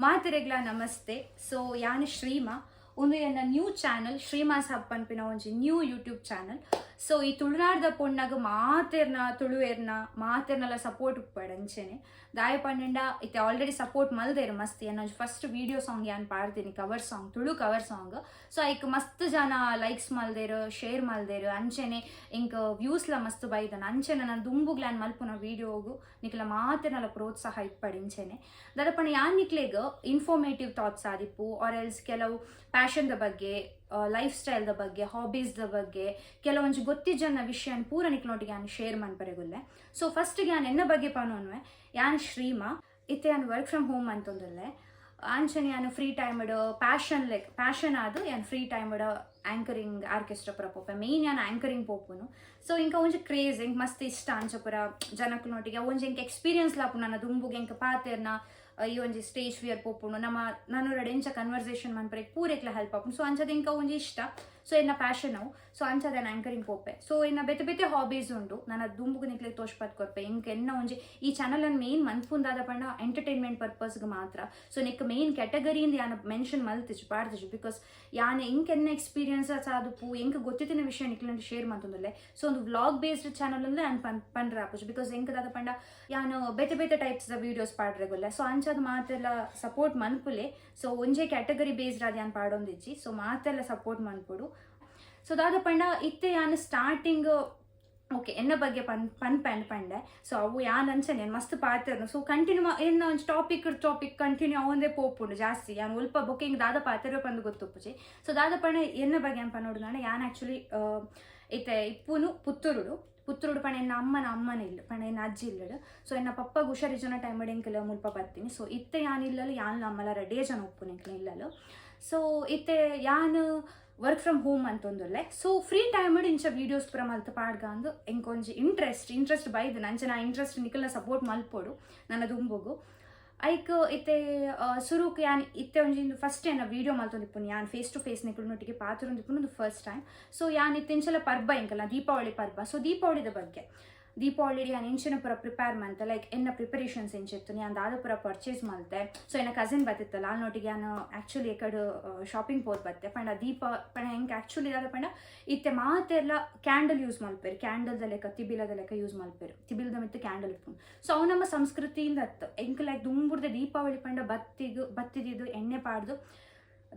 ಮಾತಿರೆಗ್ಲ ನಮಸ್ತೆ. ಸೊ ಯಾನ್ ಶ್ರೀಮಾ ಒಂದು ಎನ್ನ ನ್ಯೂ ಚಾನಲ್ ಶ್ರೀಮಾಸ್ ಹಬ್ ಪನ್ಪಿನ ಒಂಜಿ ನ್ಯೂ ಯೂಟ್ಯೂಬ್ ಚಾನಲ್. ಸೊ ಈ ತುಳುನಾಡ್ದ ಪೊಣ್ಣಾಗ ಮಾತೆರ್ನಲ ಸಪೋರ್ಟ್ ಉಪ್ಪಡಂಚೆನೆ ದಾಯ ಪಂಡ ಇತ್ತೆ ಆಲ್ರೆಡಿ ಸಪೋರ್ಟ್ ಮಲ್ದೇರು ಮಸ್ತ್ ಎನ್ನ ಫಸ್ಟ್ ವಿಡಿಯೋ ಸಾಂಗ್ ಯಾನ್ ಪಾಡ್ತೀನಿ cover song Tulu cover song. So ಐಕ್ ಮಸ್ತ್ ಜನ ಲೈಕ್ಸ್ ಮಲ್ದೇರು ಶೇರ್ ಮಲ್ದೇರು ಅಂಚೆನೆ ಇಂಕ ವ್ಯೂಸ್ಲ ಮಸ್ತ್ ಬೈದನ ಅಂಚೆನೆ ನಾನು ದುಂಬುಗ್ಲಾನ್ ಮಲ್ಪುನ ವಿಡಿಯೋಗು ನಿಕ್ಲ ಮಾತೆರ್ನಲ ಪ್ರೋತ್ಸಾಹ ಇಪ್ಪಡಿಂಚೆನೆ ದರಪಣ ಯಾನ್ ನಿಕ್ಲೆಗ್ ಇನ್ಫಾರ್ಮೇಟಿವ್ ಥಾಟ್ಸ್ ಆದಿಪ್ಪು ಆರ್ ಎಲ್ಸ್ ಕೆಲವು ಪ್ಯಾಷನ್ದ ಬಗ್ಗೆ ಲೈಫ್ ಸ್ಟೈಲ್ದ ಬಗ್ಗೆ ಹಾಬೀಸ್ದ ಬಗ್ಗೆ ಕೆಲವೊಂದು ಗೊತ್ತಿಜನ್ನ ವಿಷಯ ಪೂರ ನಿಕ್ಲೊಟ್ಟಿಗೆ ನಾನು ಶೇರ್ ಮನ್ಪರೆಗುಲ್ಲೆ. ಸೊ ಫಸ್ಟ್ಗೆ ನಾನು ಎನ್ನ ಬಗ್ಗೆ ಪನೋನ್ವೆ ಯಾನ್ ಶ್ರೀಮಾ ಇತ್ತೆ ನಾನು ವರ್ಕ್ ಫ್ರಮ್ ಹೋಮ್ ಅಂತಂದಲ್ಲೆ ಅಂಚನೆ ನಾನು ಫ್ರೀ ಟೈಮ್ಡ್ ಪ್ಯಾಷನ್ ಆದು ಯಾನ್ ಫ್ರೀ ಟೈಮ್ಡ್ ಆಂಕರಿಂಗ್ ಆರ್ಕೆಸ್ಟ್ರಾ ಪುರ ಪೋಪೆ ಮೇನ್ ಯಾನ್ ಆಂಕರಿಂಗ್ ಪೋಪುನು. ಸೊ ಇಂಕ ಒಂಜಿ ಕ್ರೇಜ್ ಇಂಕ್ ಮಸ್ತ್ ಇಷ್ಟ ಅಂಚಪುರ ಜನಕ್ನೊಟ್ಟಿಗೆ ಒಂಜಿ ಇಂಕ ಎಕ್ಸ್ಪೀರಿಯನ್ಸ್ ಲಾಪು ನನ್ನ ದುಂಬುಗೆ ಇಂಕ ಪಾತೆರ್ನ ಈ ಒಂಜಿ ಸ್ಟೇಜ್ ಫಿಯರ್ ಪೋಪುನು ನಾನು ಎಂಚ ಕನ್ವರ್ಸೇಷನ್ ಮನ್ಪರೆ ಪೂರೆಕ್ಲ ಹೆಲ್ಪ್ ಆಪುನು. ಸೊ ಅಂಚದ ಇಂಕ ಒಂಜಿ ಇಷ್ಟ ಸೊ ಎನ್ನ ಪ್ಯಾಷನ್ ಅವು. ಸೊ ಅಂಚದ ನಾನು ಆಂಕರಿಂಗ್ ಪೋಪೆ. ಸೊ ಎನ್ನ ಬೇತೆ ಹಾಬೀಸ್ ಉಂಡು ನನ್ನ ದುಂಬುಗು ನಿಕ್ಲೆ ತೋಷ್ಪತ್ ಕೊರ್ಪೆ ಇಂಕ ಎನ್ನ ಒಂಜಿ ಈ ಚಾನಲ್ ಅನ್ನು ಮೇನ್ ಮನ್ಪುಂದಾದ ಪಂಡ ಎಂಟರ್ಟೈನ್ಮೆಂಟ್ ಪರ್ಪಸ್ಗೆ ಮಾತ್ರ. ಸೊ ನಿಕ್ ಮೇನ್ ಕ್ಯಾಟಗರಿಯಿಂದ ಯಾನ ಮೆನ್ಷನ್ ಮಲ್ತಿಜು ಪಾಡ್ತಿಜು ಬಿಕಾಸ್ ಯಾನ ಇಂಕ ಎನ್ನ ಎಕ್ಸ್ಪೀರಿಯನ್ಸಸ್ ಆದುಪ್ಪು ಇಂಕ ಗೊತ್ತಿನ ವಿಷಯ ನಿಕ್ಲಂಡು ಶೇರ್ ಮಂತಂದಲ್ಲೆ. ಸೊ ಒಂದು ವ್ಲಾಗ್ ಬೇಸ್ಡ್ ಚಾನಲ್ ಅಂದ್ರೆ ನಾನು ಪಂಡ್ರೆ ಆಪುಜು ಬಿಕಾಸ್ ಎಂಕದಾದ ಪಂಡ ಯಾನು ಬೇತೆ ಟೈಪ್ಸ್ ವಿಡಿಯೋಸ್ ಪಾಡ್ರೆಗುಲ್ಲೆ. ಸೊ ಅಂಚದ ಮಾತೆಲ್ಲ ಸಪೋರ್ಟ್ ಮನ್ಪುಲೆ. ಸೊ ಒಂಜೆ ಕ್ಯಾಟಗರಿ ಬೇಸ್ಡ್ ಆದ ಯಾನ್ ಪಾಡೊಂದಿಜ್ಜಿ. ಸೊ ಮಾತೆಲ್ಲ ಸಪೋರ್ಟ್ ಮನ್ಪುಡು. ಸೊ ದಾದ ಪಂಡ ಇತ್ತೆ ಯಾನು ಸ್ಟಾರ್ಟಿಂಗ್ ಓಕೆ ಎನ್ನ ಬಗ್ಗೆ ಪಂಡೆ. ಸೊ ಅವು ಯಾನ್ ಅಂಚನೆ ಮಸ್ತ್ ಪಾತೆರ್ನು. ಸೊ ಕಂಟಿನ್ಯೂ ಏನ ಒಂದು ಟಾಪಿಕ್ ಕಂಟಿನ್ಯೂ ಅವಂದೇ ಪೋಪುಂಡು ಜಾಸ್ತಿ ಯಾನು ಉಲ್ಪ ಬುಕ್ಕಿಂಗ್ ದಾದ ಪಾತೆರೋ ಪಂದು ಗೊತ್ತುಪ್ಪುಜಿ. ಸೊ ದಾದ ಪಂಡ ಎನ್ನ ಬಗ್ಗೆ ಅನ್ ಪನ್ನೋಡು ನಾನು ಯಾನ್ ಆ್ಯಕ್ಚುಲಿ ಇತ್ತೆ ಇಪ್ಪುನು ಪುತ್ತೂರು ಪಣ ಎನ್ನ ಅಮ್ಮನ ಇಲ್ಲ ಪಣ ಎನ್ನ ಅಜ್ಜಿ ಇಲ್ಲಡು. ಸೊ ಎನ್ನ ಪಪ್ಪಗೆ ಹುಷಾರಿಜನ ಟೈಮ್ ಎಂಕಲ ಮುಲ್ಪ ಬರ್ತೀನಿ. ಸೊ ಇತ್ತೆ ಯಾನ್ ಇಲ್ಲಲು ಯಾನ್ ಅಮ್ಮಲ ಡೇ ಜನ ಉಪ್ಪುನ ಎಂಕಲ ಇಲ್ಲಲು. ಸೊ ಇತ್ತೆ ಯಾನ್ ವರ್ಕ್ ಫ್ರಮ್ ಹೋಮ್ ಅಂತಂದುಲ್ಲೆ. ಸೊ ಫ್ರೀ ಟೈಮ್ ಇಂಚ ವೀಡಿಯೋಸ್ ಪುರ ಮಲ್ತು ಪಾಡ್ಗ ಅಂದು ಎಂಕೊಂಜಿ ಇಂಟ್ರೆಸ್ಟ್ ಬೈದು ನಂಚೆ ನಾ ಇಂಟ್ರೆಸ್ಟ್ ನಿಕಲ್ನ ಸಪೋರ್ಟ್ ಮಲ್ಪೋಡು ನನ್ನ ದುಂಬುಗು ಐಕ್ ಇತ್ತೆ ಸುರುಕ್ ಯಾನ್ ಇತ್ತೆ ಒಂಜಿ ಫಸ್ಟ್ ಏನ ವಿಡಿಯೋ ಮಲ್ತೊಂದಿಪ್ಪುನು ಯಾನ್ ಫೇಸ್ ಟು ಫೇಸ್ ನಿಕಲ್ನೊಟ್ಟಿಗೆ ಪಾತರೊಂದಿಪ್ಪುನು ಒಂದು ಫಸ್ಟ್ ಟೈಮ್. ಸೊ ಯಾನ್ ಇತ್ತೆಂಚಲ ಪರ್ಬ ಎಂಕಲ್ಲ ದೀಪಾವಳಿ ಪರ್ಬ. ಸೊ ದೀಪಾವಳಿದ ಬಗ್ಗೆ ದೀಪಾವಳಿ ಯಾನ್ ಇಂಚಿನ ಪುರ ಪ್ರಿಪೇರ್ ಮಲ್ತೆ ಲೈಕ್ ಎನ್ನ ಪ್ರಿಪರೇಷನ್ಸ್ ಎಂಚಿತ್ತು ಯಾನ್ ದಾದ ಪುರ ಪರ್ಚೇಸ್ ಮಲ್ತೆ. ಸೊ ಎನ್ನ ಕಸಿನ್ ಬತ್ತಿತ್ತಲ್ಲ ಅಲ್ನೊಟ್ಟಿಗೆ ಯಾನು ಆ್ಯಕ್ಚುಲಿ ಎಕಡು ಶಾಪಿಂಗ್ ಪೋದ್ ಬತ್ತೆ ಪಂಡ ಪಂಡ ಹೆಂಗೆ ಆ್ಯಕ್ಚುಲಿ ದಾದ ಪಂಡ ಇತ್ತೆ ಮಾತೆಲ್ಲ ಕ್ಯಾಂಡಲ್ ಯೂಸ್ ಮಲ್ಪೇರು. ಕ್ಯಾಂಡಲ್ದ ಲೆಕ್ಕ ತಿಬಿಲದ ಲೆಕ್ಕ ಯೂಸ್ ಮಲ್ಪೇರು. ತಿಬಿಲ್ದ ಮಿತ್ತು ಕ್ಯಾಂಡಲ್ ಇಪ್ಪುನು. ಸೊ ಅವು ನಮ್ಮ ಸಂಸ್ಕೃತಿಯಿಂದ ಅತ್ತು ಎಂಕ್ ಲೈಕ್ ದುಂಬುರ್ದ ದೀಪಾವಳಿ ಪಂಡ ಬತ್ತಿದ್ದು ಎಣ್ಣೆ ಪಾಡ್ದು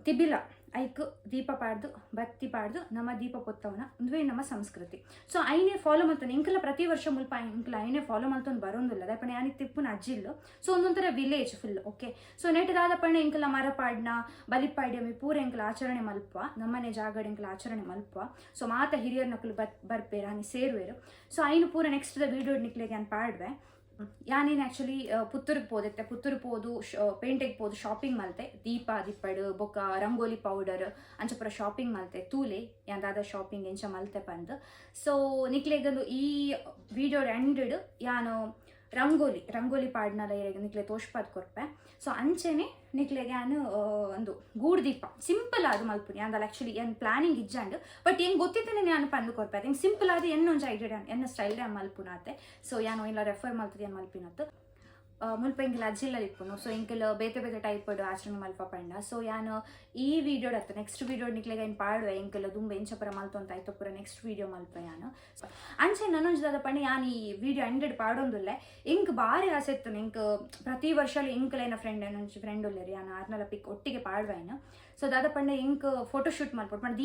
ತಿಬಿಲ ಐಕ್ ದೀಪ ಪಾಡ್ದು ಬತ್ತಿ ಪಾಡ್ದು ನಮ್ಮ ದೀಪ ಪೊತ್ತವನ ಒಂದುವೇ ನಮ್ಮ ಸಂಸ್ಕೃತಿ. ಸೊ ಐನೇ ಫಾಲೋ ಮಾಡ್ತಾನೆ ಎಂಕಲ್ಲ ಪ್ರತಿ ವರ್ಷ ಮುಲ್ಪ ಎಂಕಲ ಐನೇ ಫಾಲೋ ಮಾಡ್ಕೊಂಡು ಬರೋದಿಲ್ಲ ದಪ್ಪಣ ಯಾನಿಗೆ ತಿಪ್ಪುನ ಅಜ್ಜಿಲ್ಲು. ಸೊ ಒಂದೊಂಥರ ವಿಲೇಜ್ ಫುಲ್ ಓಕೆ. ಸೊ ನೆಟ್ಟದಾದ ಪಣ್ಣ ಎಂಕಲ ಮರ ಪಾಡ್ನ ಬಲಿಪಾಡ್ಯಮಿ ಪೂರ ಎಂಕಲ ಆಚರಣೆ ಮಲ್ಪ ನಮ್ಮನೆ ಜಾಗಡ ಎಂಕಲ ಆಚರಣೆ ಮಲ್ಪ. ಸೊ ಮಾತ ಹಿರಿಯರ್ ನಕಲು ಬರ್ಪೇರು ಹಾನಿ ಸೇರುವೇರು. ಸೊ ಐನು ಪೂರ ನೆಕ್ಸ್ಟ್ ವಿಡಿಯೋ ನಿಕ್ಲೆಗೆ ನಾನು ಪಾಡ್ವೆ ಯಾನೇನು ಆ್ಯಕ್ಚುಲಿ ಪುತ್ತೂರಿಗೆ ಪೋದು ಪೇಂಟಿಗೆ ಪೋದು ಶಾಪಿಂಗ್ ಮಲ್ತೆ ದೀಪಡು ಬೊಕ್ಕ ರಂಗೋಲಿ ಪೌಡರ್ ಅಂಚ ಪುರ ಶಾಪಿಂಗ್ ಮಲ್ತೆ ತೂಲೆ ಯಾಂದಾದ ಶಾಪಿಂಗ್ ಎಂಚ ಮಲ್ತೆ ಪಂದು. ಸೊ ನಿಕ್ಲೆಗಂದು ಈ ವಿಡಿಯೋ ಎಂಡೆಡ್ ಯಾನು ರಂಗೋಲಿ ಪಾಡ್ನಲ್ಲ ನಿಕ್ಲೆ ತೋಷ್ಪಾದ್ ಕೊರ್ಪೆ. ಸೊ ಅಂಚೆನೆ ನಿಕ್ಲೆಗೆ ನಾನು ಒಂದು ಗೂಡ್ ದೀಪ ಸಿಂಪಲ್ ಆದ ಮಲ್ಪುನಿ ಅಂದಲ್ಲ ಆ್ಯಕ್ಚುಲಿ ಏನು ಪ್ಲಾನಿಂಗ್ ಇಜ್ಜಂಡು ಬಟ್ ಹೆಂಗೆ ಗೊತ್ತಿದ್ದೇನೆ ನಾನು ಪಂದು ಕೊರ್ಪೆ ಹೆಂಗೆ ಸಿಂಪಲ್ ಆದ ಎನ್ನೊಂದು ಐಡಿಯಾ ಎನ್ನ ಸ್ಟೈಲ್ ಮಲ್ಪುನಾತೆ. ಸೊ ಯಾನು ಇಲ್ಲ ರೆಫರ್ ಮಲ್ತದೆ ಏನು ಮಲ್ಪಿನತ್ತು ಮುಲ್ಪ ಎಂಕೆಲ್ಲ ಅಜ್ಜಿಲ್ಲ ಇಪ್ಪುನು. ಸೊ ಎಂಕೆಲ್ಲ ಬೇತೆ ಟೈಪಡ್ ಆಚರಣೆ ಮಲ್ಪ ಪಂಡ. ಸೊ ಯಾನು ಈ ವಿಡಿಯೋಡ್ ಅತ್ತ ನೆಕ್ಸ್ಟ್ ವಿಡಿಯೋ ನಿಕ್ಲೆಗೆ ಏನು ಪಾಡುವೆ ಎಂಕೆಲ್ಲ ದುಂಬ ಎಂಚ ಪುರ ಮಲ್ತೊಂತ ಆಯ್ತು ಪುರ ನೆಕ್ಸ್ಟ್ ವಿಡಿಯೋ ಮಲ್ಪ ಯಾನು ಅಂಚೆ ನನ್ನೊಂಜದ ಪಂಡ ಯಾನ್ ಈ ವಿಡಿಯೋ ಎಂಡೆಡ್ ಪಾಡೊಂದುಲ್ಲೆ ಎಂಕ್ ಬಾರಿ ಆಸೆ ಇತ್ತು ಎಂಕ್ ಪ್ರತಿ ವರ್ಷ ಎಂಕಲೇನ ಫ್ರೆಂಡ್ ಉಲ್ಲೇರಿ ಯಾನು ಆರ್ನಲ ಪಿಕ್ ಒಟ್ಟಿಗೆ ಪಾಡ್ವೇನು. ಸೊ ದಾದ ಪಂಡ ಎಂಕ್ ಫೋಟೋಶೂಟ್ ಮಲ್ಪೊಡು ಪಂಡ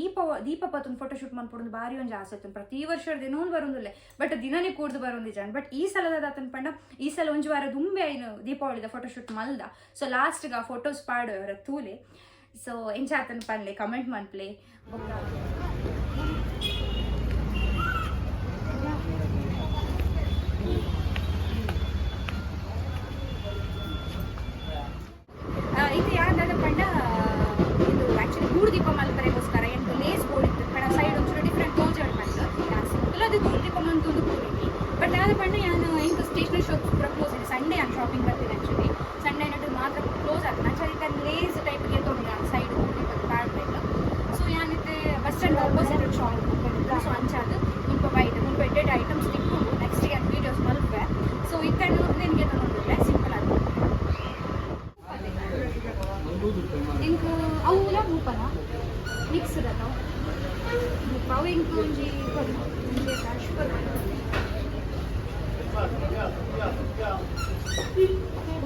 ದೀಪ ಪತ್ತೊಂದು ಫೋಟೋಶೂಟ್ ಮಲ್ಪೊಡು ಬಾರಿ ಒಂಜಿ ಆಸೆ ಇತ್ತು. ಪ್ರತಿ ವರ್ಷ ದಿನವೂ ಬರೋದಿಲ್ಲ ಬಟ್ ದಿನನೇ ಕೂಡ್ದು ಬರೋದಿಜಾನ್. ಬಟ್ ಈ ಸಲದ ಆತನ ಪಂಡ ಈ ಸಲ ಒಂಜಿ ವಾರ ದುಂಬೆ ಐನು ದೀಪಾವಳಿದ ಫೋಟೋಶೂಟ್ ಮಲ್ದ. ಸೊ ಲಾಸ್ಟ್ಗೆ ಆ ಫೋಟೋಸ್ ಪಾಡೋರ ತೂಲೆ. ಸೊ ಎಂಚ ಆತನ ಪನ್ಲೆ ಕಮೆಂಟ್ ಮನ್ಪ್ಲೆ ಇದು ಯಾವ್ದಾದ ಪಂಡ ಇದು ಆ್ಯಕ್ಚುಲಿ ಗೂಡು ದೀಪ ಮಲ್ಪರೆಗೋಸ್ಕರ ಎಂಟು ಲೇಸ್ ಬೋರ್ಡ್ ಇತ್ತು ಪಂಡ ಸೈಡ್ ಒಂಚೂರು ಡಿಫ್ರೆಂಟ್ ತೋಜಡ್ ಬಂದು ಯಾನ್ ಸಿಂಪಲ್ ಅದು ಗೂಡು ದೀಪ ಮಂತೊಂದು ಕೂಡಿನಿ. ಬಟ್ ಯಾವ್ದ ಪಂಡ ಯಾನು ಎಂಟು ಸ್ಟೇಷನರಿ ಶಾಪ್ ಪೂರ ಕ್ಲೋಸ್ ಇದೆ. ಸಂಡೇ ನಾನು ಶಾಪಿಂಗ್ ಬರ್ತೀನಿ ಆ್ಯಕ್ಚುಲಿ ಸಂಡೇ ನಟ್ಟು ಮಾತ್ರ ಕ್ಲೋಸ್ ಆಗ್ತದೆ. ಆ್ಯಕ್ಚುಲಿ ಲೇಸ್ ಟೈಪ್ಗೆ ತೊಗೊಂಡು ನಾನು ಸೈಡ್ ಗೂಡು ದೀಪದ ಪಾಡ್ಬೇಕು. ಸೊ ಯಾನಿತ್ತೆ ಬಸ್ ಸ್ಟ್ಯಾಂಡ್ ಆಪೋಸಿಟ್ ಶಾಪ್ ದೀಪನ ಮಿಕ್ಸ್ ಅದಾವ ಪಾವು ಇಂಕು ಒಂಜಿ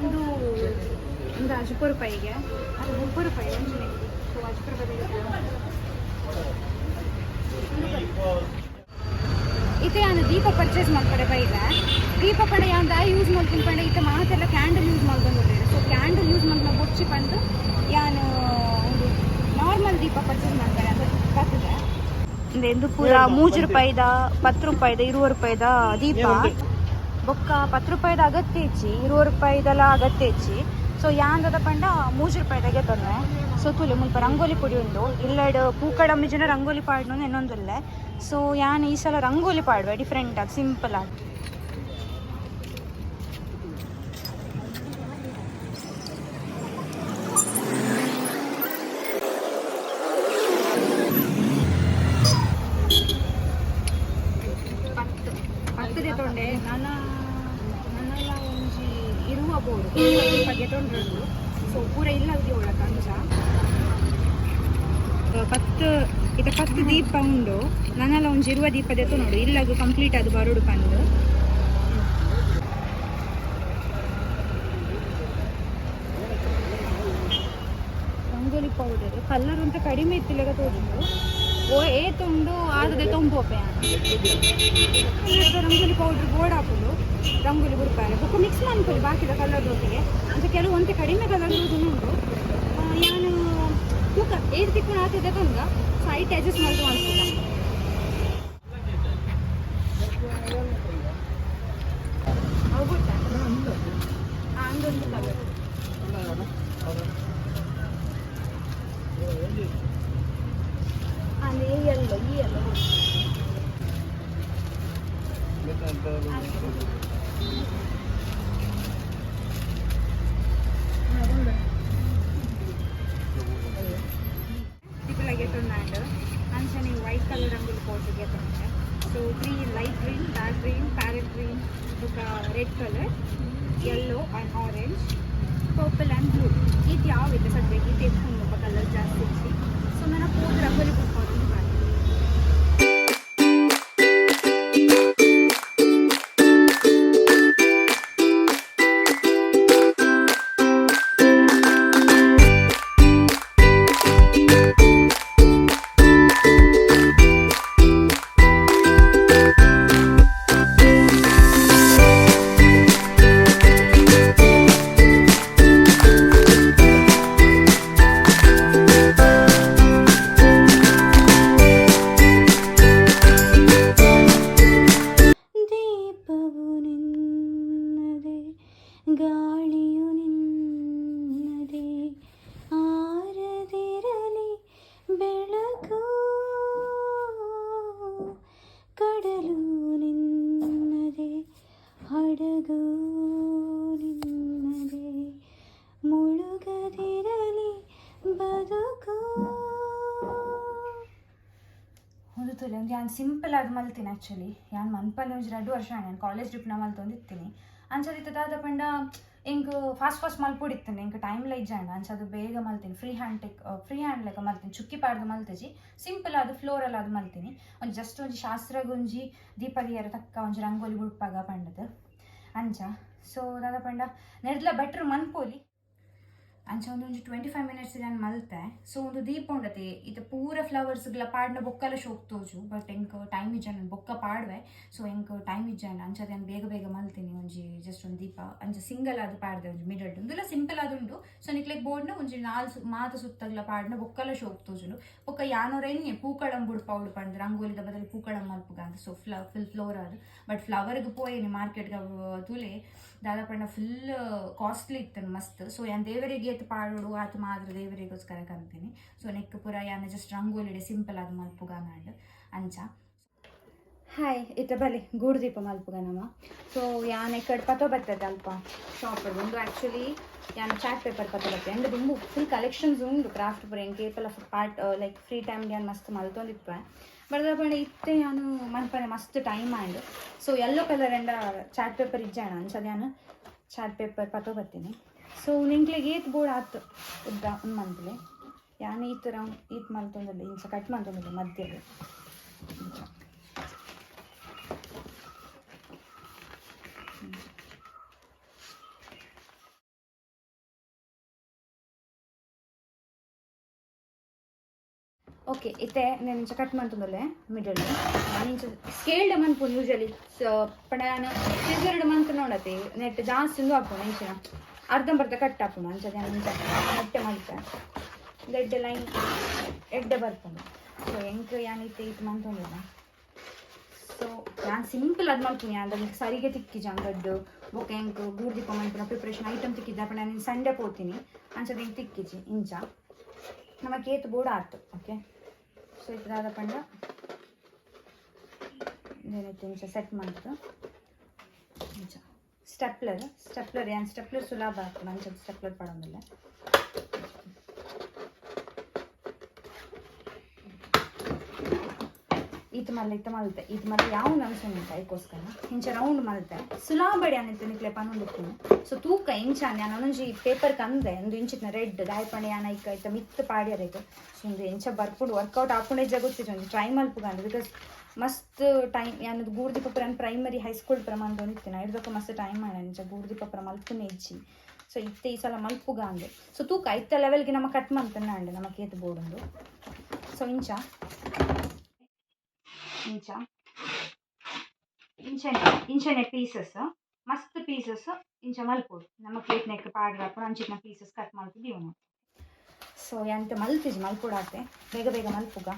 ಒಂದು ಒಂದು ಅಜಪುರ ರೂಪಾಯಿಗೆ ಅದು 30 ರೂಪಾಯಿ ಸೊ ಅಜಪುರ ಇತ್ತೆ ನಾನು ದೀಪ ಪರ್ಚೇಸ್ ಮಾಡ್ತಾರೆ ಬೈದೆ ದೀಪ ಪಂಡ ಯಾಂದ ಯೂಸ್ ಮಾಡ್ಕೊಂಡು ಪಂಡ ಇತ್ತೆ ಮಾತೆಲ್ಲ ಕ್ಯಾಂಡಲ್ ಯೂಸ್ ಮಾಡ್ಕೊಂಡು ಸೊ ಕ್ಯಾಂಡಲ್ ಯೂಸ್ ಮಾಡ್ಕೊಂಡು ಬೊಚ್ಚಿ ಬಂದು ಯಾನು ಒಂದು ನಾರ್ಮಲ್ ದೀಪ ಪರ್ಚೇಸ್ ಮಾಡ್ತಾರೆ ಅದು ಬರ್ತದೆ ಎಂದು ಪೂರ 3 ರೂಪಾಯಿದ 10 ರೂಪಾಯಿದ 20 ರೂಪಾಯಿದ ದೀಪ ಬೊಕ್ಕ 10 ರೂಪಾಯಿದ ಅಗತ್ಯ ಹೆಚ್ಚಿ 20 ರೂಪಾಯಿದೆಲ್ಲ ಅಗತ್ಯ ಹೆಚ್ಚಿ ಸೊ ಯಾಂದದ ಪಂಡ 3 ರೂಪಾಯಿದಾಗೆ ತೊಂದರೆ ಸೊ ತುಲೆ ಮುಲ್ಪ ರಂಗೋಲಿ ಪುಡಿ ಉಂಡು ಇಲ್ಲೆಡು ಪೂಕಡಮ್ಮಿ ಜನ ರಂಗೋಲಿ ಪಾಡ್ನು ಇನ್ನೊಂದುಲ್ಲೆ ಸೊ ಯಾನ್ ಈ ಸಲ ರಂಗೋಲಿ ಪಾಡುವೆ ಡಿಫ್ರೆಂಟ್ ಆಗಿ ಸಿಂಪಲ್ ಆಗಿ ಪತ್ತದೇ ತೊಂಡೆ ನನ್ನೆಲ್ಲ ಒಂಜಿ ಇರುವ ಬೋಡು ಬಗ್ಗೆ ತೊಂಡ್ರದ್ದು ಸೊ ಪೂರ ಇಲ್ಲದೆ ಒಳಗೆ ಅಂಚ 10 ದೀಪ ಉಂಡು ನನ್ನೆಲ್ಲ ಒಂಜಿ ಇರುವ ದೀಪದ ಎತ್ತು ನೋಡು ಇಲ್ಲಾಗ ಕಂಪ್ಲೀಟ್ ಅದು ಬರೋಡು ಬಂದು ರಂಗೋಲಿ ಪೌಡರ್ ಕಲರ್ ಅಂತ ಕಡಿಮೆ ಇತ್ತಿಲ್ಲಗ ತೋರಿದ್ದು ಓ ಏತುಂಡು ಆದದೆ ತೊಂಬೋಪೆ ರಂಗೋಲಿ ಪೌಡರ್ ಬೋರ್ಡ್ ಹಾಕೋದು ರಂಗೋಲಿ ಬಿಡ್ತಾರೆ ಬುಕ್ ಮಿಕ್ಸ್ ಮಾಡ್ಕೊಳ್ಳಿ ಬಾಕಿದ ಕಲರ್ ಒಟ್ಟಿಗೆ ಅಂತ ಕೆಲವು ಒಂತೆ ಕಡಿಮೆ ಕಲರ್ ಉಂಟು ನಾನು ತೂಕ ಏದು ತಿಕ್ಕೊಂಡು ಆಗ್ತಿದೆ ತೊಂದ ಸೈಟ್ ಅಡ್ಜಸ್ಟ್ ಮಾಡೋದು ಅನ್ಸುತ್ತೆ ಹಂಗೊಂದು ಕಲರ್ ಅದೇ ಎಲ್ಲೋ ಈ ಎಲ್ಲೋ people get on that and then white color rangoli powder get on that so 3 light green dark green parrot green red color yellow and orange purple and blue ಇದು ಯಾವ ಇದೆ ಸದ್ಯಕ್ಕೆ ಇದು ತುಂಬ ಕಲರ್ ಜಾಸ್ತಿ ಇತ್ತು ಸೊ ನಾನು ಪೌಡರ್ ರಂಗೋಲಿ ಪೌಡರ್ ಗಾಳಿಯು ನಿನ್ನದೆ ಆರದಿರಲಿ ಬೆಳಕು ಕಡಲು ನಿನ್ನದೆ ಹಡಗು ನಿನ್ನದೆ ಮುಳುಗದಿರಲಿ ಬದುಕು ಒಂದು ತುಲೆ ಒಂದು ಯಾನ್ ಸಿಂಪಲ್ ಆಗಿ ಮಲ್ತೀನಿ ಆ್ಯಕ್ಚುಲಿ ಯಾನ್ ಮನ್ಪಲ್ಲಿ ಒಂದು 2 ವರ್ಷ ನಾನು ಕಾಲೇಜ್ ಟ್ರಿಪ್ನ ಮಲ್ತೊಂದಿರ್ತೀನಿ ಅಂಚದಿತ್ತದಾದ ಪಂಡ ಇಂಕ್ ಫಾಸ್ಟ್ ಮಲ್ಪುಡಿತ್ತೇನೆ ಇಂಕ ಟೈಮ್ಲ ಇಜ್ಜಾಂಡ ಅಂಚದು ಬೇಗ ಮಲ್ತೀನಿ ಫ್ರೀ ಹ್ಯಾಂಡ್ ಲೆಕ್ಕ ಮಲ್ತೀನಿ ಚುಕ್ಕಿ ಪಾಡ್ದು ಮಲ್ತಜಿ ಸಿಂಪಲ್ ಅದು ಫ್ಲೋರಲ್ಲಿ ಅದು ಮಲ್ತೀನಿ ಒಂದು ಜಸ್ಟ್ ಒಂದು ಶಾಸ್ತ್ರ ಗುಂಜಿ ದೀಪಾವಳಿಯರ ತಕ್ಕ ಒಂಜಿ ರಂಗೋಲಿ ಬುಡ್ಪಾಗ ಪಂಡದು ಅಂಚ ಸೊ ದಾದ ಪಂಡ ನೆಡ್ಲ ಬೆಟ್ರ್ ಮನ್ಪೋಲಿ ಅಂಚ ಒಂದು 25 ಮಿನಿಟ್ಸ್ ನಾನು ಮಲ್ತೆ ಸೊ ಒಂದು ದೀಪ ಉಂಡತೆ ಇದು ಪೂರ ಫ್ಲವರ್ಸ್ಗಳ ಪಾಡ್ನ ಬೊಕ್ಕಲ ಶೋಕ್ ತೋಜು ಬಟ್ ಎಂಕ್ ಟೈಮ್ ಇಜ್ಜಾನ ಬೊಕ್ಕ ಪಾಡ್ವೆ ಸೊ ಎಂಕ್ ಟೈಮ್ ಇಜ್ಜಾನ ಅಂಚದ ನಾನು ಬೇಗ ಮಲ್ತೀನಿ ಒಂಜಿ ಜಸ್ಟ್ ಒಂದು ದೀಪ ಅಂಚ ಸಿಂಗಲ್ ಅದು ಪಾಡ್ದೆ ಒಂಜಿ ಮಿಡಲ್ ಉಂದುಲ್ಲ ಸಿಂಪಲ್ ಅದುಂಡು ಸೊ ನಿಕ್ಲೆಗ್ ಬೋರ್ಡ್ನ ಒಂಜಿ 4 ಮಾತ ಸುತ್ತಗ್ಲ ಪಾಡ್ನ ಬೊಕ್ಕಲ ಶೋಕ್ ತೋಜುಂಡು ಬೊಕ್ಕ ಯಾನೋರೆನ್ನೆ ಪೂಕಳಂ ಬುಡ್ಪೌಡು ಪಂಡ್ ರಂಗೋಲಿದ ಬದಲು ಪೂಕಳಂ ಮಲ್ಪುಗ ಅಂತ ಸೊ ಫುಲ್ ಫ್ಲೋರ್ ಅದು ಬಟ್ ಫ್ಲವರ್ಗೆ ಪೋಯೇನಿ ಮಾರ್ಕೆಟ್ಗೆ ತುಲೆ ದಾದ ಪಂಡ ಫುಲ್ ಕಾಸ್ಟ್ಲಿ ಇತ್ತು ಮಸ್ತ್ ಸೊ ಯಾನ್ ದೇವರಿಗೆ ಪಾಡೋಡು ಆತ ಮಾತ್ರ ದೇವರಿಗೋಸ್ಕರ ಕಂತೀನಿ ಸೊ ನೆಕ್ ಪೂರ ಯಾನ ಜಸ್ಟ್ ರಂಗೋಲಿಡೆ ಸಿಂಪಲ್ ಆದ ಮಲ್ಪುಗ ನಾಡ್ ಅಂಚ ಹಾಯ್ ಇತ್ತ ಬಲಿ ಗೂಡು ದೀಪ ಮಲ್ಪುಗ ನಮ್ಮ ಸೊ ಯಾನ್ ಎಕ್ಕಡ್ ಪತೋ ಬರ್ತದೆ ಅಲ್ಪ ಶಾಪ್ ಒಂದು ಆ್ಯಕ್ಚುಲಿ ಯಾನ್ ಚಾರ್ಟ್ ಪೇಪರ್ ಪತೋ ಬರ್ತದೆ ಅಂದ್ರೆ ತುಂಬ ಫುಲ್ ಕಲೆಕ್ಷನ್ಸ್ ಉಂಟು ಕ್ರಾಫ್ಟ್ ಪೂರ ಎಂಕ್ ಏಪಲ್ಲ ಪಾರ್ಟ್ ಲೈಕ್ ಫ್ರೀ ಟೈಮ್ ಯಾನ್ ಮಸ್ತ್ ಮಲ್ತೊಂದಿಪ್ಪೆ ಬಡ್ದ ಪಂಡ ಇತ್ತೆ ಯಾನು ಮನ್ಪನೆ ಮಸ್ತ್ time and so yellow colour ಎಂಡ ಚಾರ್ಟ್ ಪೇಪರ್ ಇಜ್ಜಾಣ ಅಂಚದ ಯಾನು ಚಾರ್ಟ್ ಪೇಪರ್ ಪತೋ ಬರ್ತೀನಿ ಸೊ ನಿಂಕ್ಲೆಗೆ ಏತ್ ಬೋರ್ಡ್ ಆತು ಉದ್ದ ಒಂದು ಮಂತ್ಲಿ ಯಾನು ಈ ಥರ ಈತ್ ಮಲ್ತೊಂದಿಲ್ಲ ಇಂಚ ಕಟ್ ಮಾಡ್ತೊಂದಿಲ್ಲ ಮಧ್ಯದಲ್ಲಿ ಇಂಚ ಓಕೆ ಇತ್ತೆ నేను ఇంచ కట్ మంతుందలే మిడిల్ ನಾನು ಇಂಚ ಸ್ಕೇಲ್ಡ್ ಮನ್ಪುನು ಯೂಶಲಿ ಪಂಡ ನಾನು ಸಿಸರ್ಡ್ ಮಂತ್ ನೋಡತಿ ನೆಟ್ ಜಾಸ್ತಿ ಹಾಕೋಣ ಇಂಚಿನ ಅರ್ಧಂಬರ್ಧ ಕಟ್ ಹಾಕೋಣ ಅಂಚದ ಇಂಚ ಮೊಟ್ಟೆ ಮಲ್ಪೆ ರೆಡ್ ಲೈನ್ ಎಡ್ಡೆ ಬರ್ತದೆ ಸೊ ಎಂಕ್ ಯಾನಿತ್ತೆ ಇದು ಮಂತೊಂದಿಲ್ಲ ಸೊ ನಾನು ಸಿಂಪಲ್ ಅದು ಮಾಡ್ತೀನಿ ಅಂದ್ರೆ ಸರಿಗೆ ತಿಕ್ಕಿಜ ಅಂಗಡ್ಡು ಬೊಕ್ಕ ಎಂಕ್ ಗೂರ್ದೀಪ ಮಂತಿನ ಪ್ರಿಪ್ರೇಷನ್ ಐಟಮ್ ತಿಕ್ಕಿದ್ದೆ ಅಪ್ಪ ನಾನು ಸಂಡೆ ಪೋತೀನಿ ಅಂಚದ ಹೆಂಗೆ ತಿಕ್ಕಿಜಿ ಇಂಚ ನಮಗೆ ಏತು ಬೋಡ ಆಯ್ತು ಓಕೆ ಸೊ ಇದಾದ ಪಂಡ ಏನೈತೆ ಇಂಚ ಸೆಟ್ ಮಾಡ್ತು ಇಂಚ ಸ್ಟೆಪ್ಲರ್ ಏನು ಸ್ಟೆಪ್ಲರ್ ಸುಲಭ ಆಗ್ತದೆ ಅಂಚದ ಸ್ಟೆಪ್ಲರ್ ಪಡೋದಿಲ್ಲ ಇದು ಮಲ್ತೆ ಇದು ಮಲ್ತೆ ಯಾವ ಅನ್ಸೋಣ ಅದಕ್ಕೋಸ್ಕರ ಇಂಚ ರೌಂಡ್ ಮಲ್ತೆ ಸುಲಾಬಡಿ ಅನ್ನಿತ್ತು ನಿಕ್ಲೆ ಪನ್ನೊಂದಿರ್ತೀನಿ ಸೊ ತೂಕ ಇಂಚ ನಾನು ಒಂದೊಂಜಿ ಪೇಪರ್ ಕಂದೆ ಒಂದು ಇಂಚಿನ ರೆಡ್ ದಾಯಪಣೆ ಯಾನ ಇಕ್ಕ ಮಿತ್ತು ಪಾಡ್ಯಾರೈತು ಸೊ ಒಂದು ಇಂಚ ಬರ್ಪುಡು ವರ್ಕೌಟ್ ಹಾಕೊಂಡೆ ಜಗುತ್ತಿತ್ತು ಒಂದು ಟ್ರೈ ಮಲ್ಪುಗಂದು ಬಿಕಾಸ್ ಮಸ್ತ್ ಟೈಮ್ ಯಾನದು ಗೂರ್ದಿ ಪಪ್ಪರ ಪ್ರೈಮರಿ ಹೈಸ್ಕೂಲ್ ಪ್ರಮಾಣ ಬಂದಿತ್ತು ಇಡ್ದಕ್ಕೆ ಮಸ್ತ್ ಟೈಮ್ ಮಾಡ ಇಂಚ ಗೂರ್ದಿ ಪಪ್ಪರ ಮಲ್ಪುನೇ ಇಜ್ಜಿ ಸೊ ಇತ್ತೆ ಈ ಸಲ ಮಲ್ಪುಗ ಅಂದೆ ಸೊ ತೂಕ ಇತ್ತ ಲೆವೆಲ್ಗೆ ನಮ್ಮ ಕಟ್ ಮಾಡ್ತಾನೆ ಅಂಡೆ ನಮ್ಮ ಕೇತು ಬೋರ್ಡೊಂದು ಸೊ ಇಂಚನೆ ಪೀಸಸ್ ಮಸ್ತ್ ಪೀಸಸ್ ಇಂಚ ಮಲ್ಪೋಡು ನಮ್ಮ ಪ್ಲೇಟ್ ನೆಕ್ ಪಾಡ್ರ ಹಾಕೊಂಡು ಅಂಚಿನ ಪೀಸಸ್ ಕಟ್ ಮಾಡ್ತಿದ್ದೀವಿ ನಾವು ಸೊ ಎಂತ ಮಲ್ತಿಜಿ ಮಲ್ಪುಡಾತೆ ಬೇಗ ಮಲ್ಪುಗ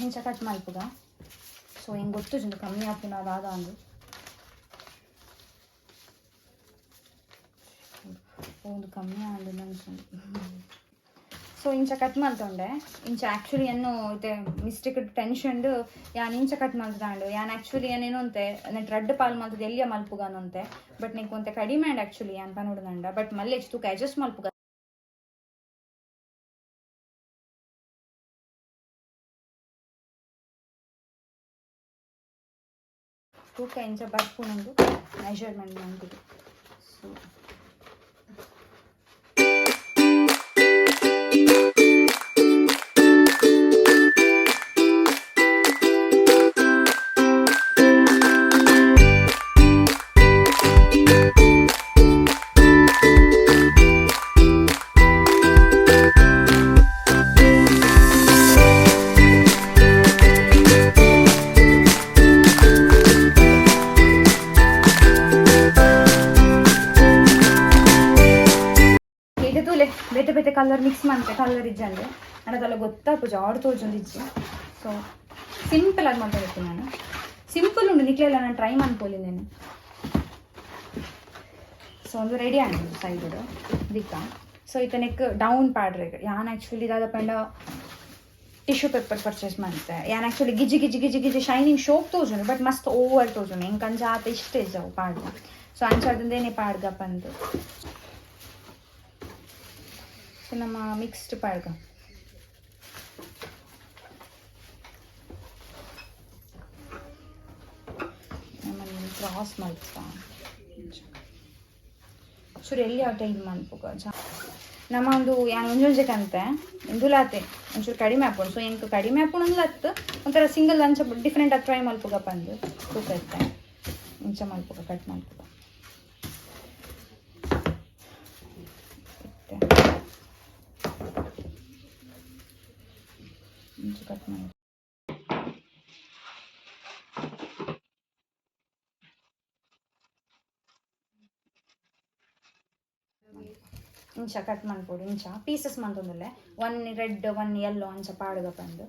ಇಂಚ ಕಟ್ ಮಲ್ಪುಗ ಸೊ ಹಿಂಗೆ ಗೊತ್ತು ಜನ ಕಮ್ಮಿ ಆಗ್ತೀನಿ ಅದಾದ ಅಂದು ಒಂದು ಕಮ್ಮಿ ಆದ ಅನ್ಸೊಂಡು ಸೊ ಇಂಚ ಕಟ್ ಮಾಡ್ತೊಂಡೆ ಇಂಚ ಆ್ಯಕ್ಚುಲಿ ಏನು ಇದೆ ಮಿಸ್ಟೇಕ್ ಟೆನ್ಷನ್ಡು ಯಾನು ಇಂಚ ಕಟ್ ಮಾಡ್ತಾಂಡು ಯಾನು ಆ್ಯಕ್ಚುಲಿ ಏನೇನು ಅಂತೆ ನೆಟ್ ರಡ್ಡ್ ಪಾಲ್ ಮಾಡ್ತದೆ ಎಲ್ಲಿಯ ಮಲ್ಪುಗಾನಂತೆ ಬಟ್ ನೀನು ಕೊಂತೆ ಕಡಿಮೆ ಆ್ಯಂಡ್ ಆ್ಯಕ್ಚುಲಿ ಅಂತ ನೋಡಿದಂಡ ಬಟ್ ಮಲ್ಲೆ ಎಷ್ಟು ತೂಕ ಅಡ್ಜಸ್ಟ್ ಮಲ್ಪುಗ ತೂಕ ಇಂಚ ಬರ್ಪುನೊಂದು ಮೆಷರ್ಮೆಂಟ್ ಮಾಡ್ತಿದ್ದೆ ಸೊ ಬೇತೆ ಕಲರ್ ಮಿಕ್ಸ್ ಮಾಡ್ತೆ ಕಲರ್ ಇಜ್ಜಂದ್ರೆ ನನಗಲ್ಲ ಗೊತ್ತಾಪುಜ ಆಡ್ ತೋಜೊಂದಿಜ್ಜಿ ಸೊ ಸಿಂಪಲ್ ಆಗಿ ಮಾತಾಡ್ತೀನಿ ನಾನು ಸಿಂಪಲ್ ಉಂಡು ನಿಕ್ಲೆಲ್ಲ ನಾನು ಟ್ರೈ ಮಾಡ್ಕೊಳ್ಳಿದ್ದೇನೆ ಸೊ ಒಂದು ರೆಡಿ ಆಗಿದೆ ಸೈಡ್ ದಿಕ್ಕ ಸೊ ಈತ ನೆಕ್ ಡೌನ್ ಪಾಡ್ರೆ ಯಾನ್ ಆ್ಯಕ್ಚುಲಿ ಇದಾದ ಪಂಡ ಟಿಶ್ಯೂ ಪೇಪರ್ ಪರ್ಚೇಸ್ ಮಾಡ್ತೆ ಯಾನ್ ಆ್ಯಕ್ಚುಲಿ ಗಿಜಿ ಶೈನಿಂಗ್ ಶೋಪ್ ತೋಜುಂಡು ಬಟ್ ಮಸ್ತ್ ಓವರ್ ತೋಜುಂಡು ಹೆಂಗೆ ಕಂಜ ಆತ ಇಷ್ಟೇ ಇದ್ದಾವೆ ಪಾಡ್ಗ ಸೊ ಅಂಚದಂದೇನೆ ಪಾಡ್ಗ ಬಂದು ಸೊ ನಮ್ಮ ಮಿಕ್ಸ್ಡ್ ಪಾಡ್ಗ ನಮ್ಮನ್ನು ಕ್ರಾಸ್ ಮಾಡ್ತಾ ಚೂರು ಎಲ್ಲಿ ಆ ಟೈಮ್ ಮನ್ಪುಗ ನಮ್ಮ ಒಂದು ಯಾನು ಒಂಜೊಂಜಕ್ಕಂತೆ ಇಂದುಲಾತೆ ಒಂಚೂರು ಕಡಿಮೆ ಹಾಕೊಂಡು ಸೊ ಹೆಂಗೆ ಕಡಿಮೆ ಹಾಕೊಂಡು ಒಂದ್ಲತ್ತು ಒಂಥರ ಸಿಂಗಲ್ ಅಂಚ ಡಿಫ್ರೆಂಟ್ ಆಗಿ ಟ್ರೈ ಮಲ್ಪುಗ ಬಂದು ತೂಕ ಇತ್ತೆ ಇಂಚ ಮಲ್ಪುಗ ಕಟ್ ಮಲ್ಪುಗ ಇಂಚ ಕಟ್ ಮಾಡಿ ಇಂಚ ಕಟ್ ಮಾಡ್ಕೊಡು ಇಂಚ ಪೀಸಸ್ ಮಾಡ್ತಂದಲ್ಲೇ ಒನ್ ರೆಡ್ ಒನ್ ಯೆಲ್ಲೋ ಅಂಚ ಪಾಡುಗ ಬಂದು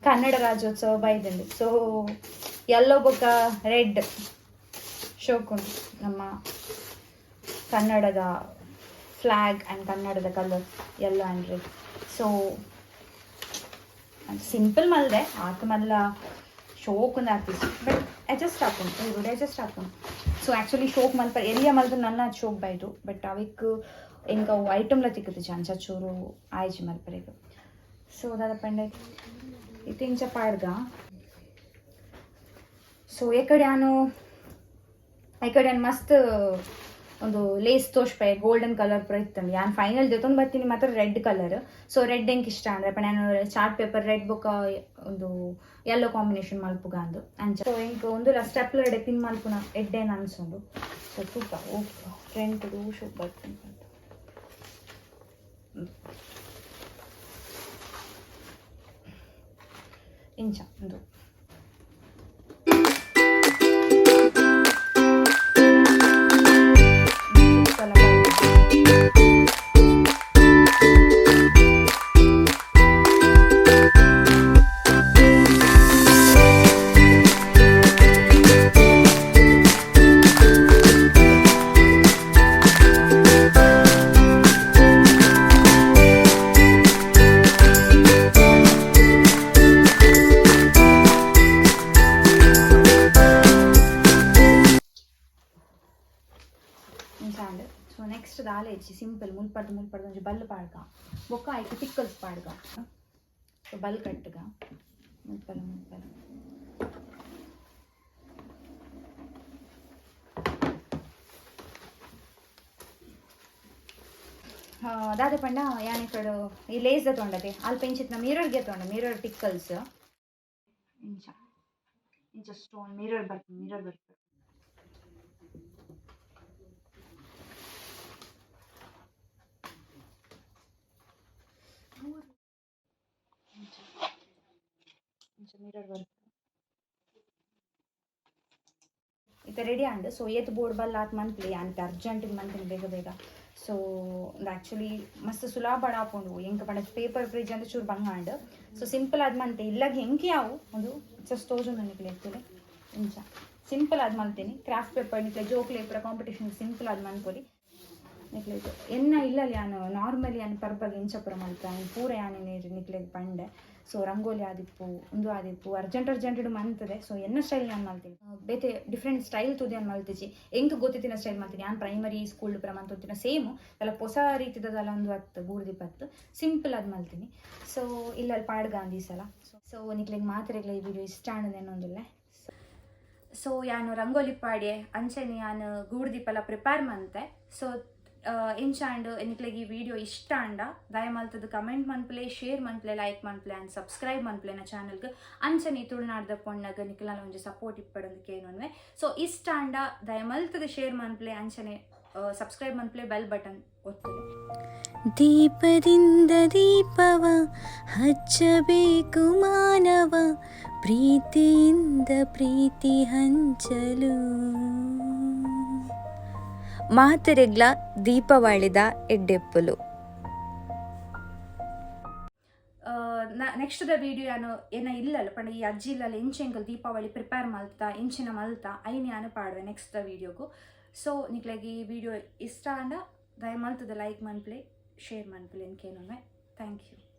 ಕನ್ನಡ ರಾಜ್ಯೋತ್ಸವ ಬೈದಲ್ಲಿ ಸೊ ಯೆಲ್ಲೋ ಬೊಕ್ಕ ರೆಡ್ ಶೋಕುಂಡು ನಮ್ಮ ಕನ್ನಡದ ಫ್ಲ್ಯಾಗ್ ಆ್ಯಂಡ್ ಕನ್ನಡದ colour yellow and red so simple ಮಲ್ದೆ ಆತ ಮಲ್ಲ ಶೋಕ್ ಒಂದು ಆರ್ಟಿಸ್ಟ್ ಬಟ್ ಅಡ್ಜಸ್ಟ್ ಹಾಕೊಂಡು ಇವರು ಅಡ್ಜಸ್ಟ್ ಹಾಕೊಂಡು ಸೊ ಆ್ಯಕ್ಚುಲಿ ಶೋಕ್ ಮಲ್ಪ ಎಲ್ಲಿಯ ಮಲ್ತು ನನ್ನ ಶೋಕ್ ಬೈದು ಬಟ್ ಅವಕ್ಕೆ ಹೆಂಗೆ ಅವು ಐಟಮ್ಲ ತಿಕ್ಕದು ಚಾನ್ಸ ಚೂರು ಆಯ್ಜಿ ಮಲ್ಪರೆಗೆ ಸೊ ಅದಾದ ಪಂಡೆ ಇದು ಇಂಚ ಪಾಡ್ಗ ಸೊ ಏಕಡೆ ಮಸ್ತ್ ಒಂದು ಲೇಸ್ ತೋಷ್ಪೆ ಗೋಲ್ಡನ್ ಕಲರ್ ಪೂರ ಇತ್ತು ನಾನು ಫೈನಲ್ ಜೊತೊಂದು ಬರ್ತೀನಿ ಮಾತ್ರ ರೆಡ್ ಕಲರ್ ಸೊ ರೆಡ್ ಹೆಂಗೆ ಇಷ್ಟ ಅಂದರೆ ನಾನು ಚಾರ್ಟ್ ಪೇಪರ್ ರೆಡ್ ಬುಕ್ಕ ಒಂದು ಯೆಲ್ಲೋ ಕಾಂಬಿನೇಷನ್ ಮಲ್ಪುಗ ಅಂದು ಅಂಚ ಸೊ ಹೆಂಗೆ ಒಂದು ಸ್ಟೆಪ್ಲರ್ ಎಡೆ ಪಿನ್ ಮಲ್ಪುನ ಎಡ್ಡೇನು ಅನ್ಸೊಂಡು ಸೊ ತೂಕ ಓಕೆ ಫ್ರೆಂಟ್ದು ಶೂ ಬರ್ತೀನಿ ಇಂಚ ಒಂದು ಸೊ ನೆಕ್ಸ್ಟ್ ದಾಲೆ ಹೆಚ್ಚಿ ಸಿಂಪಲ್ ಮುಲ್ಪಡ್ದು ಒಂಚು ಬಲ್ಲು ಪಾಡ್ಗ ಬೊಕ್ಕ ಆಯ್ತು ಪಿಕ್ಕಲ್ಸ್ ಪಾಡ್ಗ ಸೊ ಬಲ್ ಕಟ್ಟಗ ಮುಲ್ಪಲ ದಾದ ಪಂಡ ಯಾನಿ ಕಡೆ ಈ ಲೇಸ್ ತೊಂಡದೆ ಅಲ್ಪ ಇಂಚಿತ್ನ ಮಿರರ್ಗೆ ತೊಂಡ ಮಿರರ್ ಪಿಕ್ಕಲ್ಸ್ ಇಂಚ ಸ್ಟೋನ್ ಮಿರರ್ ಬರ್ತದೆ ಮಿರರ್ ವರ್ಕ್ ಇದು ready and so eight board ಬಲ್ಲ ಆತ್ ಮನ್ಪ್ಲಿ ಅಂತ ಅರ್ಜೆಂಟಿಗೆ ಮನ್ತೀನಿ ಬೇಗ ಸೊ ಒಂದು ಆ್ಯಕ್ಚುಲಿ ಮಸ್ತ್ ಸುಲಭ ಆಪುಂಡು ಹೆಂಗೆ ಪಂಡ ಪೇಪರ್ ಫ್ರಿಜ್ ಅಂತ ಚೂರು ಬಂಗಾಂಡ್ ಸೊ ಸಿಂಪಲ್ ಆದ ಮಂತೆ ಇಲ್ಲಾಗ ಹೆಂಗೆ ಯಾವು ಒಂದು ಜಸ್ಟ್ ತೋಜು ನನಗೆ ಎತ್ತಲೆ ಇಂಚ ಸಿಂಪಲ್ ಆದ ಮಲ್ತೀನಿ ಕ್ರಾಫ್ಟ್ ಪೇಪರ್ ನಿಕ್ಲೆ ಜೋಕ್ಲೆ ಪೂರ ಕಾಂಪಿಟೇಷನ್ ಸಿಂಪಲ್ ಆದ ಮನ್ಕೊರಿ ನಿಕ್ಲೆ ಎನ್ನ ಇಲ್ಲಲ್ಲಿ ನಾನು ನಾರ್ಮಲಿ ನಾನು ಪರ್ಬಗೆ ಇಂಚ ಪೂರ ಮಲ್ಪ ಪೂರ ಯಾನೆ ನಿಕ್ಲೆ ಪಂಡೆ ಸೊ ರಂಗೋಲಿ ಆದಿಪ್ಪು ಒಂದು ಆದಿಪ್ಪು ಅರ್ಜೆಂಟೆಡ್ ಮಂತದೆ ಸೊ ಎನ್ನ ಸ್ಟೈಲ್ ನಾನು ಮಾಡ್ತೀನಿ ಬೇತೆ ಡಿಫ್ರೆಂಟ್ ಸ್ಟೈಲ್ ತುದಿ ನಾನು ಮಲ್ತಿಸಿ ಹೆಂಗೆ ಗೊತ್ತಿನ ಸ್ಟೈಲ್ ಮಾಡ್ತೀನಿ ನಾನು ಪ್ರೈಮರಿ ಸ್ಕೂಲ್ ಪುರ ಮಂತೊತ್ತಿನ ಸೇಮು ಎಲ್ಲ ಹೊಸ ರೀತಿದಲ್ಲ ಒಂದು ಹತ್ತು ಗೂಡ್ದಿಪ್ಪತ್ತು ಸಿಂಪಲ್ ಅದು ಮಲ್ತೀನಿ ಸೊ ಇಲ್ಲಲ್ಲಿ ಪಾಡ್ಗ ಅಂದಿ ಸಲ ಸೊ ನಿಕ್ಲಿಗೆ ಮಾತ್ರೆಗಳ ಈ ವಿಡಿಯೋ ಇಷ್ಟ ಅನ್ನೋದೇನೊಂದಿಲ್ಲ ಸೊ ನಾನು ರಂಗೋಲಿ ಪಾಡಿ ಅಂಚೆನಿ ನಾನು ಗೂಡ್ದಿಪ್ಪೆಲ್ಲ ಪ್ರಿಪೇರ್ ಮಂತೆ ಸೊ ಇಂಚಾಂಡ್ ಎನಿಕ್ಲೆಗ್ ಈ ವಿಡಿಯೋ ಇಷ್ಟ ಅಂಡ ದಯಮಾಲ್ತದ ಕಮೆಂಟ್ ಮನ್ಪ್ಲೆ ಶೇರ್ ಮನ್ಪ್ಲೆ ಲೈಕ್ ಮನ್ಪ್ಲೆ ಆ್ಯಂಡ್ ಸಬ್ಸ್ಕ್ರೈಬ್ ಮನ್ಪ್ಲೆ ನಾ ಚಾನಲ್ಗೆ ಅಂಚನೆ ತುಳುನಾಡ್ದ ಪೊಣ್ಣಗ ನಿಕ್ಲ ಒಂಜಿ ಸಪೋರ್ಟ್ ಇಪ್ಪಡೋದಕ್ಕೆ ಏನೊನ್ವೆ ಸೊ ಇಷ್ಟ ಅಂಡ ದಯಮಲ್ತದ ಶೇರ್ ಮನ್ಪ್ಲೆ ಅಂಚನೆ ಸಬ್ಸ್ಕ್ರೈಬ್ ಮನ್ಪ್ಲೆ ಬೆಲ್ ಬಟನ್ ಒತ್ತಲೆ ದೀಪದಿಂದ ದೀಪವ ಹಚ್ಚಬೇಕು ಮಾನವ ಪ್ರೀತಿಯಿಂದ ಪ್ರೀತಿ ಹಂಚಲು ಮಾತೆರೆಗ್ಲ ದೀಪಾವಳಿದ ಎಡ್ಡೆಪ್ಪಲು ನೆಕ್ಸ್ಟ್ ದ ವಿಡಿಯೋ ನಾನು ಏನ ಇಲ್ಲಲ್ಲ ಪಂಡ ಈ ಅಜ್ಜಿ ಇಲ್ಲಲ್ಲ ಇಂಚೆಂಗಲ್ ದೀಪಾವಳಿ ಪ್ರಿಪೇರ್ ಮಲ್ತಾ ಇಂಚಿನ ಮಲ್ತಾ ಐನ್ ನಾನು ಪಾಡುವೆ ನೆಕ್ಸ್ಟ್ ದ ವಿಡಿಯೋಗು ಸೊ ನಿಕ್ಲಾಗಿ ಈ ವಿಡಿಯೋ ಇಷ್ಟ ಅಂಡ ದಯಮಲ್ತದ ಲೈಕ್ ಮನ್ಪ್ಲೆ ಶೇರ್ ಮನ್ಪ್ಲೆ ಅನ್ಕೇನೊಮ್ಮೆ ಥ್ಯಾಂಕ್ ಯು